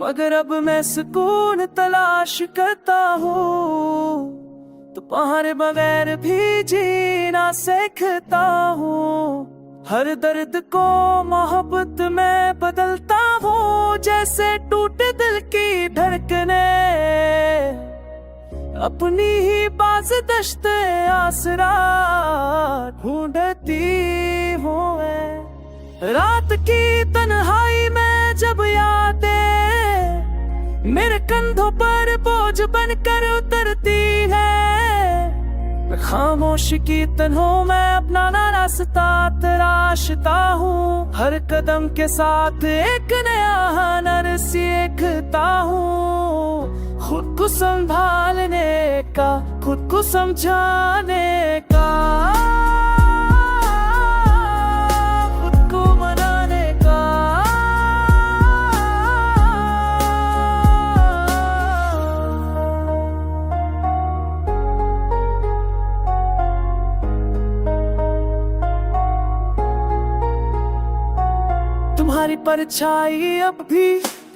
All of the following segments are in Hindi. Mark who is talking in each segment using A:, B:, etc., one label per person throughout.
A: मगर अब मैं सुकून तलाश करता हूँ, तो तुम्हारे बगैर भी जीना सीखता हूँ। हर दर्द को मोहब्बत में बदलता हूँ, जैसे टूटे दिल की धड़कने अपनी ही बाज़दश्त आसरा ढूंढती हूँ मैं। रात की तन्हाई में जब यादें मेरे कंधों पर बोझ बनकर उतरती है, खामोश की तन्हों में अपना रास्ता तराशता हूँ। हर कदम के साथ एक नया हुनर सीखता हूँ, खुद को संभालने का, खुद को समझाने का, खुद को मनाने का। तुम्हारी परछाई अब भी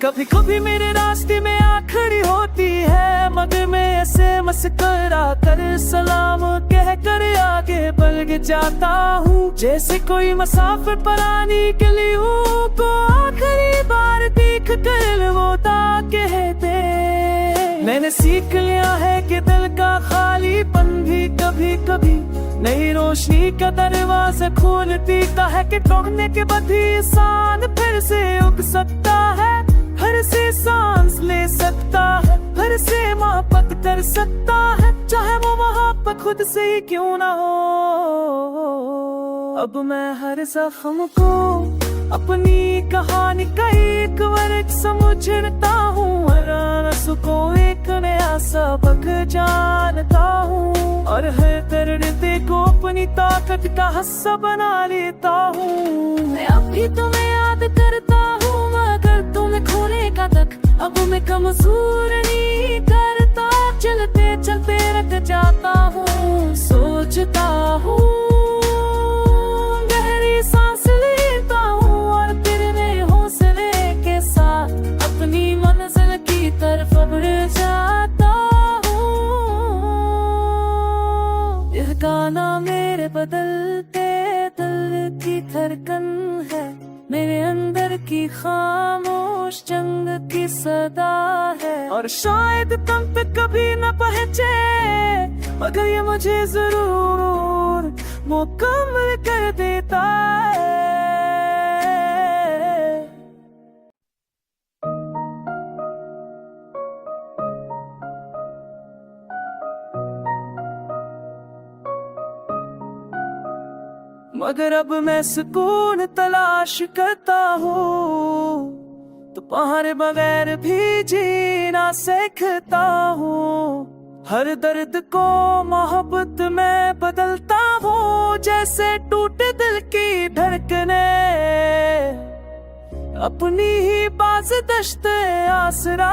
A: कभी कभी मेरे रास्ते में आ खड़ी होती है, मगर मैं ऐसे मुस्कुरा कर सलाम कह कर आगे बढ़ जाता हूँ। जैसे कोई मुसाफिर पुरानी गलियों को आखिरी बार देख कर वो कहते। मैंने सीख लिया है कि दिल का खालीपन भी कभी कभी नई रोशनी का दरवाजा खोलती है, कि टूटने के बाद ही इंसान फिर से उग सकता है, फिर से सांस ले सकता है, फिर से मोहब्बत कर सकता है, चाहे वो मोहब्बत खुद से ही क्यों ना हो। अब मैं हर जख्म को अपनी कहानी का एक वर्ग समझता हूँ, हर आंसू को एक नया सबक जानता हूँ, और हर दर्द को अपनी ताकत का हिस्सा बना लेता हूँ। मैं अब भी तुम्हें याद करता हूँ, मगर तुम्हें खोने का तक अब मैं कमजोर नहीं करता। चलते चलते रख जाता हूँ, सोचता हूँ, गहरी सांस लेता हूँ, और तेरे नए हौसले के साथ अपनी मंजिल की तरफ बढ़ जाता हूँ। यह गाना मेरे बदलते दिल की धड़कन है, मेरे अंदर की खामोश जंग की सदा है, और शायद तुम पे कभी न पहुंचे, मगर ये मुझे जरूर मुकम्मल कर देता है। मगर अब मैं सुकून तलाश करता हूँ, तो तुम्हारे बगैर भी जीना सीखता हूँ। हर दर्द को मोहब्बत में बदलता हूँ, जैसे टूटे दिल की धड़कने अपनी ही बाज़दश्त आसरा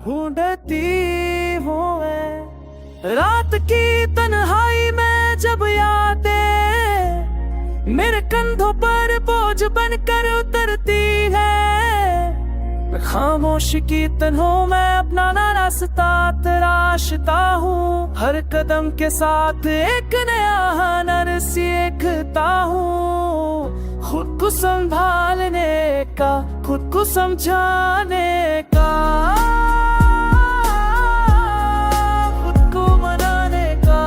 A: ढूंढती हूँ मैं। रात की तन्हाई में जब यादें मेरे कंधों पर बोझ बनकर उतरती है, खामोश की तन्हों में अपना रास्ता तराशता हूँ। हर कदम के साथ एक नया हुनर सीखता हूँ, खुद को संभालने का, खुद को समझाने का, खुद को मनाने का।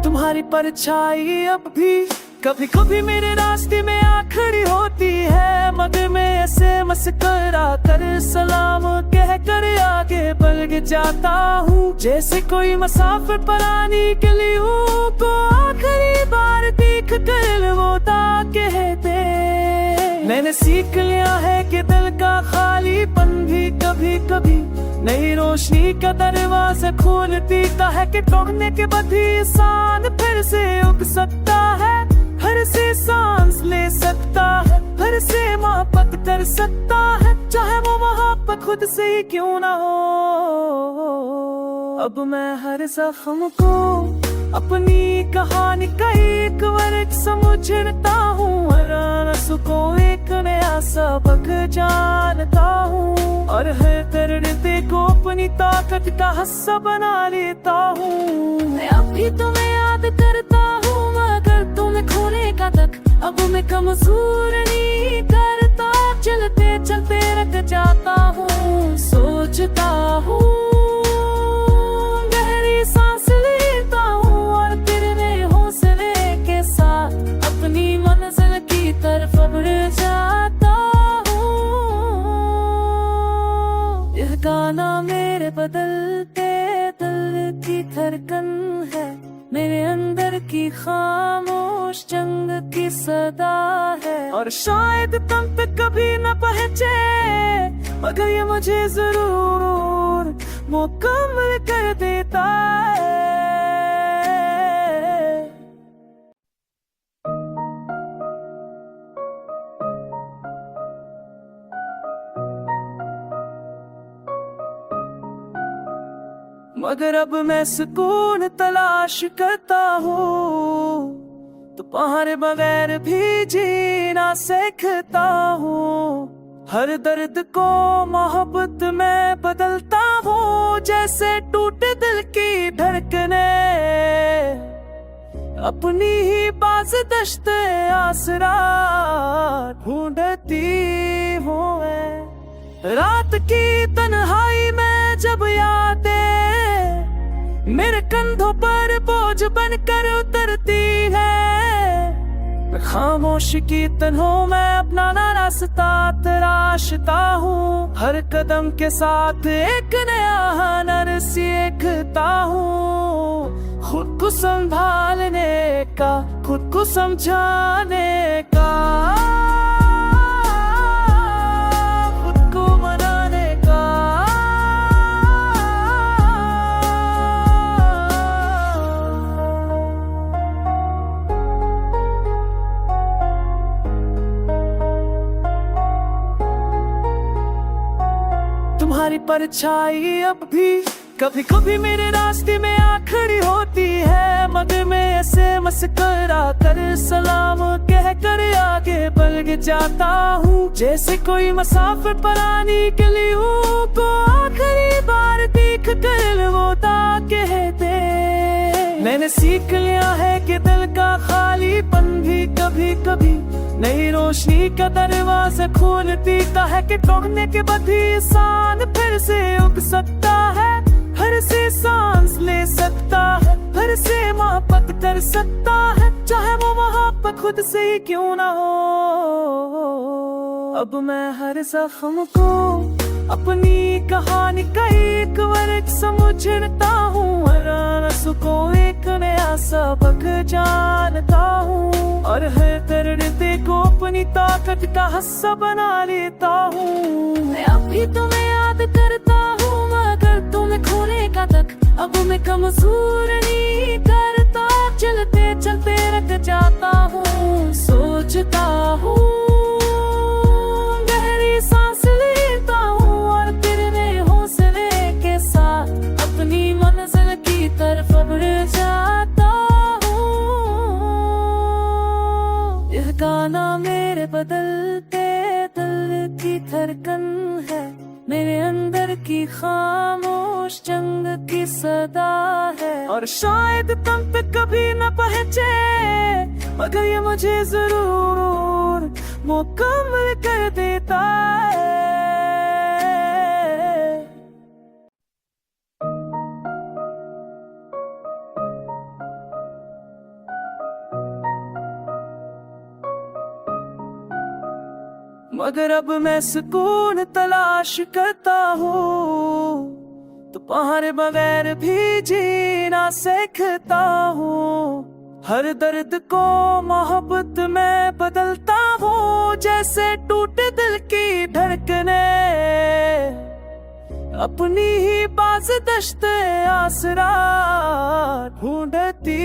A: तुम्हारी परछाई अब भी कभी कभी मेरे रास्ते में आ खड़ी होती है, मगर मैं ऐसे मुस्कुरा कर सलाम कह कर आगे बढ़ जाता हूँ। जैसे कोई मुसाफिर पुरानी गलियों को आखिरी बार देख कर वो कहते। मैंने सीख लिया है कि दिल का खालीपन भी कभी कभी नई रोशनी का दरवाजा खोलती है, कि टूटने के बाद ही इंसान फिर से उग सकता है, फिर से सांस ले सकता है, फिर से मोहब्बत कर सकता है, चाहे वो मोहब्बत पर खुद से ही क्यों ना हो। अब मैं हर जख्म को अपनी कहानी का एक वर्ग समझता हूँ, हर आंसू को एक नया सबक जानता हूँ, और हर दर्द को अपनी ताकत का हिस्सा बना लेता हूँ। मैं अब भी तुम्हें याद करता हूँ मगर तुम्हें खोने का तक अब मैं कमजोर नहीं करता। चलते चलते रख जाता हूँ, सोचता हूँ, गहरी सांस लेता हूँ और तेरे हौसले के साथ अपनी मंजिल की तरफ बढ़ जाता हूँ। यह गाना मेरे बदलते दिल की धड़कन है, मेरे अंदर की खामोश जंग की सदा है, और शायद तुम पे कभी न पहुंचे मगर ये मुझे जरूर मुकम्मल कर देता है। मगर अब मैं सुकून तलाश करता हूँ, तो तुम्हारे बगैर भी जीना सीखता हूँ। हर दर्द को मोहब्बत में बदलता हूँ, जैसे टूटे दिल की धड़कने अपनी ही बाज़ दश्त आसरा ढूंढती हूँ। रात की तन्हाई में जब यादें मेरे कंधों पर बोझ बनकर उतरती है, खामोश की तन्हों में अपना रास्ता तराशता हूँ। हर कदम के साथ एक नया हुनर सीखता हूँ, खुद को संभालने का, खुद को समझाने का, खुद को मनाने का। तुम्हारी परछाई अब भी कभी कभी मेरे रास्ते में आ खड़ी होती है, मगर मैं ऐसे मुस्कुरा कर सलाम कह कर आगे बढ़ जाता हूँ, जैसे कोई मुसाफिर पुरानी गलियों को आखिरी बार देख कर वो कहते। मैंने सीख लिया है कि दिल का खालीपन भी कभी कभी नई रोशनी का दरवाजा खोलती है, कि टूटने के बाद ही इंसान फिर से उग सकता है, फिर से सांस ले सकता है, फिर से मोहब्बत कर सकता है, चाहे वो मोहब्बत खुद से ही क्यों ना हो। अब मैं हर जख्म को अपनी कहानी का एक वर्ग समझता हूँ, हर आंसू को एक नया सबक जानता हूँ, और हर दर्द को अपनी ताकत का हिस्सा बना लेता हूँ। मैं अब भी तुम्हें याद करता हूँ मगर तुम्हें खोने का तक अब मैं कमजोर नहीं करता। चलते चलते रख जाता हूँ, सोचता हूँ, गहरी सांस लेता हूँ और तेरे हौसले के साथ अपनी मंजिल की तरफ बढ़ जाता हूँ। यह गाना मेरे बदलते दिल की धड़कन है, मेरे अंदर की खामोश जंग की सदा है, और शायद तुम पे कभी न पहुंचे मगर ये मुझे जरूर मुकम्मल कर देता है। मगर अब मैं सुकून तलाश करता हूँ, तो तुम्हारे बगैर भी जीना सीखता हूँ। हर दर्द को मोहब्बत में बदलता हूँ, जैसे टूटे दिल की धड़कने अपनी ही बाज़ दश्त आसरा ढूंढती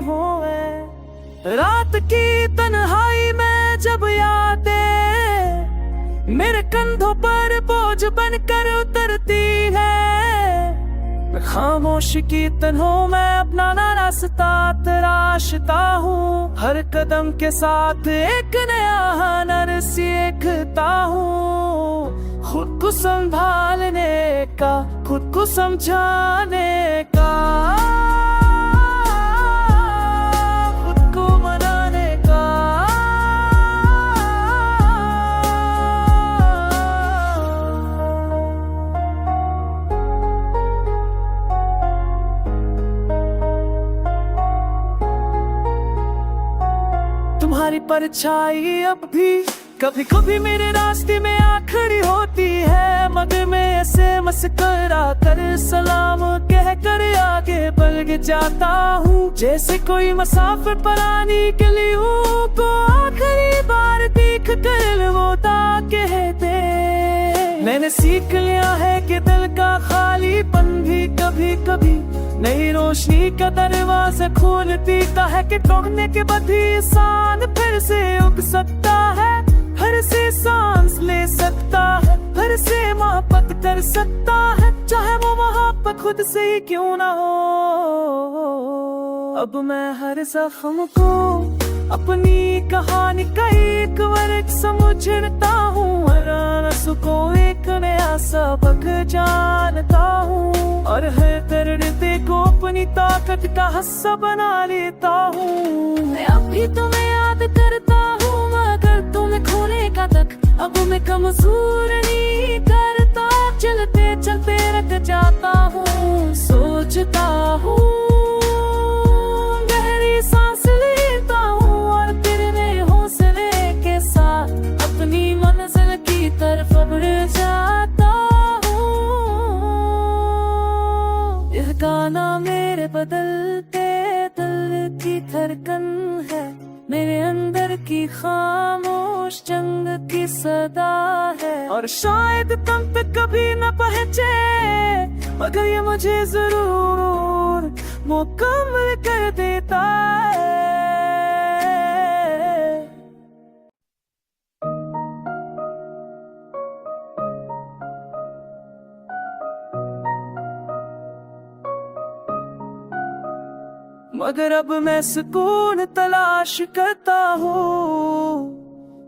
A: हूँ। रात की तन्हाई में जब यादें मेरे कंधों पर बोझ बनकर उतरती है। मैं खामोश की तन्हों में अपना रास्ता तराशता हूँ। हर कदम के साथ एक नया हुनर सीखता हूँ। खुद को संभालने का, खुद को समझाने का, खुद को मनाने का। तुम्हारी परछाई अब भी कभी कभी मेरे रास्ते में आ खड़ी होती है। मगर मैं ऐसे मुस्कुरा कर सलाम कह कर आगे बढ़ जाता हूँ। जैसे कोई मुसाफिर पुरानी गलियों को आखिरी बार देख कर वो कहते। मैंने सीख लिया है कि दिल का खालीपन भी कभी कभी नई रोशनी का दरवाजा खोल देता है। कि टूटने के बाद भी इंसान फिर से उग सकता है, फिर से सांस ले सकता है, फिर से मोहब्बत कर सकता है, चाहे वो मोहब्बत खुद से ही क्यों ना हो। अब मैं हर जख्म को अपनी कहानी का एक वर्ग समझता हूँ। हर आंसू को एक नया सबक जानता हूँ। और हर दर्द को अपनी ताकत का हिस्सा बना लेता हूँ। मैं अभी तुम्हें याद करता हूँ मगर तुम्हें खोने का तक अब मैं कमजोर नहीं करता। चलते चलते रख जाता हूँ, सोचता हूँ, गहरी सांस लेता हूँ और तेरे हौसले के साथ अपनी मंजिल की तरफ बढ़ जाता हूँ। यह गाना मेरे बदलते दिल की धड़कन है, मेरे अंदर की खामोश जंग की सदा है। और शायद तुम पे कभी न पहुंचे मगर ये मुझे जरूर मुकम्मल कर देता है। मगर अब मैं सुकून तलाश करता हूँ,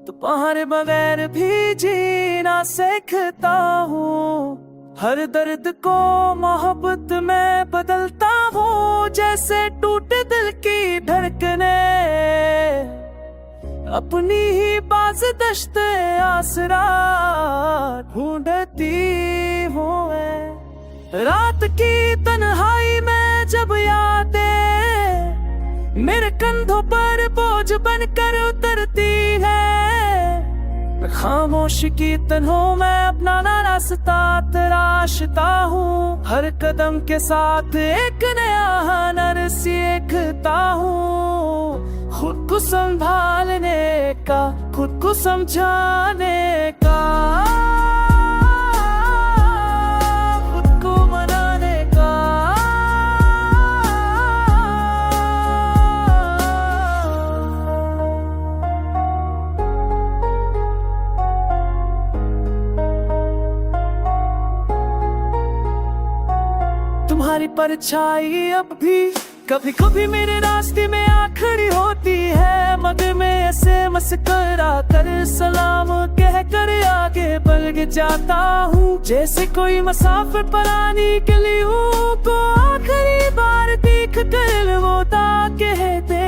A: तो तुम्हारे बगैर भी जीना सीखता हूँ। हर दर्द को मोहब्बत में बदलता हूँ। जैसे टूटे दिल की धड़कने अपनी ही बाज़दश्त आसरा ढूंढती हूँ। रात की तन्हाई में जब यादें मेरे कंधों पर बोझ बनकर उतरती है। मैं खामोश की तन्हों में अपना रास्ता तराशता हूँ। हर कदम के साथ एक नया हुनर सीखता हूँ। खुद को संभालने का, खुद को समझाने का, तुम्हारी परछाई अब भी कभी कभी मेरे रास्ते में आ खड़ी होती है। मगर मैं ऐसे मुस्कुरा कर सलाम कह कर आगे बढ़ जाता हूँ। जैसे कोई मुसाफिर पुरानी गलियों को आखिरी बार देख कर वो कहते।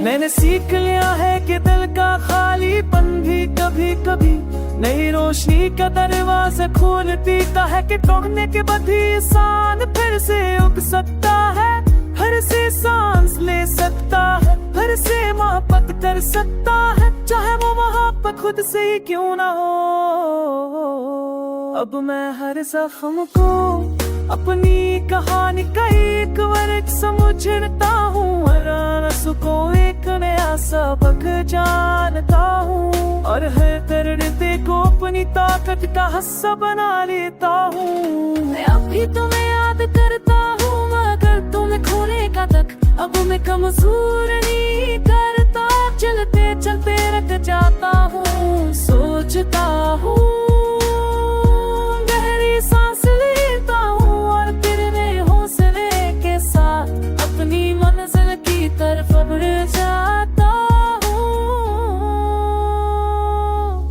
A: मैंने सीख लिया है कि दिल का खालीपन भी कभी कभी नई रोशनी का दरवाजा खोल देता है। कि टूटने के बाद भी इंसान फिर से उग सकता है, फिर से सांस ले सकता है, फिर से मोहब्बत कर सकता है, चाहे वो मोहब्बत खुद से ही क्यों ना हो। अब मैं हर जख्म को अपनी कहानी का एक वर्ग समझता हूँ। हर आंसू को एक नया सबक जानता हूँ। और हर दर्द को अपनी ताकत का हिस्सा बना लेता हूँ। मैं अभी तुम्हें याद करता हूँ मगर तुम्हें खोने का तक अब मैं कमजोर नहीं करता। चलते चलते रख जाता हूँ, सोच सोचता हूँ, गहरी सांस लेता हूँ और तेरे हौसले के साथ अपनी मंजिल की तरफ बढ़ जाता हूँ।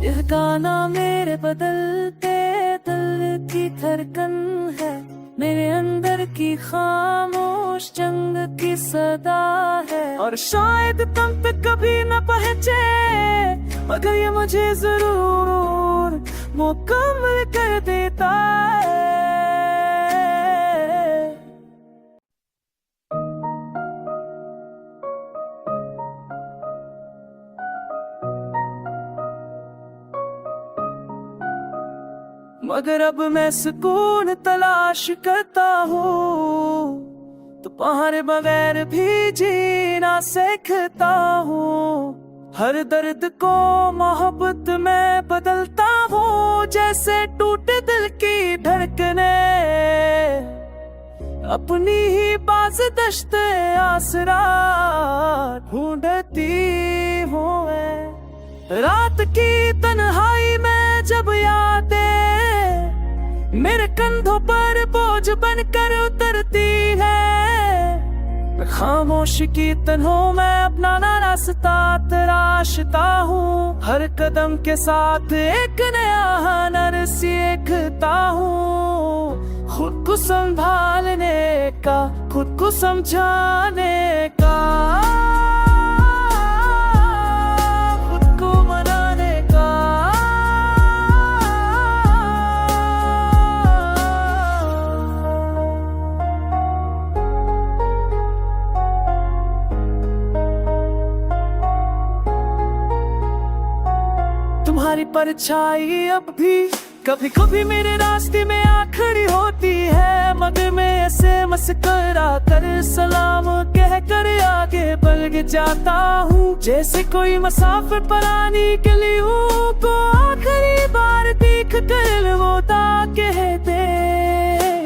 A: यह गाना मेरे बदलते दिल की धड़कन है, मेरे अंदर की खामोश जंग की सदा है। और शायद तुम तक कभी न पहुंचे, मगर ये मुझे जरूर मुकम्मल कर देता है। मगर अब मैं सुकून तलाश करता हूँ, तुम्हारे बगैर भी जीना सीखता हूँ। हर दर्द को मोहब्बत में बदलता हूँ, जैसे टूटे दिल की धड़कने अपनी ही बाज़दश्त आसरा ढूंढती हूँ मैं। रात की तन्हाई में जब यादें मेरे कंधों पर बोझ बनकर उतरती है, खामोश की तन्हों में अपना रास्ता तराशता हूँ। हर कदम के साथ एक नया हुनर सीखता हूँ, खुद को संभालने का, खुद को समझाने का, खुद को मनाने का। तुम्हारी परछाई अब भी कभी कभी मेरे रास्ते में आ खड़ी होती है, मगर मैं ऐसे मुस्कुरा कर सलाम कह कर आगे बढ़ जाता हूँ। जैसे कोई मुसाफिर पुरानी गलियों को आखिरी बार देख कर होता कहते।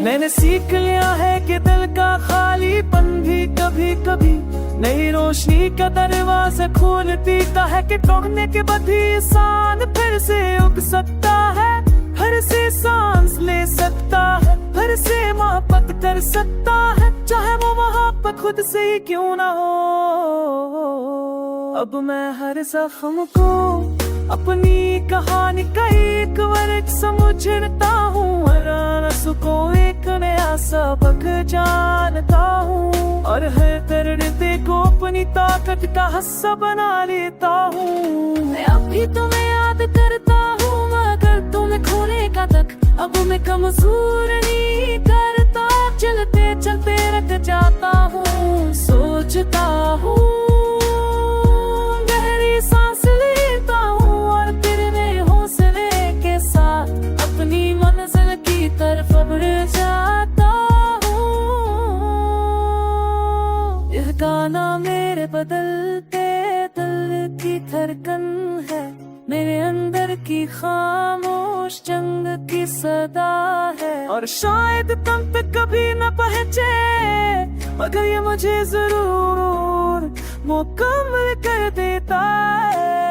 A: मैंने सीख लिया है कि दिल का खालीपन भी कभी कभी नई रोशनी का दरवाजा खोल देता है, कि टूटने के बाद भी इंसान फिर से उग सकता है, फिर से सांस ले सकता है, फिर से मोहब्बत कर सकता है, चाहे वो मोहब्बत खुद से ही क्यों ना हो। अब मैं हर जख्म को अपनी कहानी का एक वर्ग समझता हूँ, हर आंसू को एक नया सबक जानता हूँ, और हर दर्द को अपनी ताकत का हिस्सा बना लेता हूँ। मैं अभी तुम्हें याद करता हूँ, मगर तुम्हें खोने का तक अब मैं कमजोर नहीं करता। चलते चलते रख जाता हूँ, सोचता हूँ, गहरी सांस लेता हूँ और तेरे हौसले के साथ अपनी मंजिल की तरफ बढ़ जाता हूँ। यह गाना मेरे बदलते दिल की धड़कन है, मेरे अंदर की खामोश जंग की सदा है। और शायद तुम तक कभी न पहुंचे, मगर ये मुझे जरूर मुकम्मल कर देता है।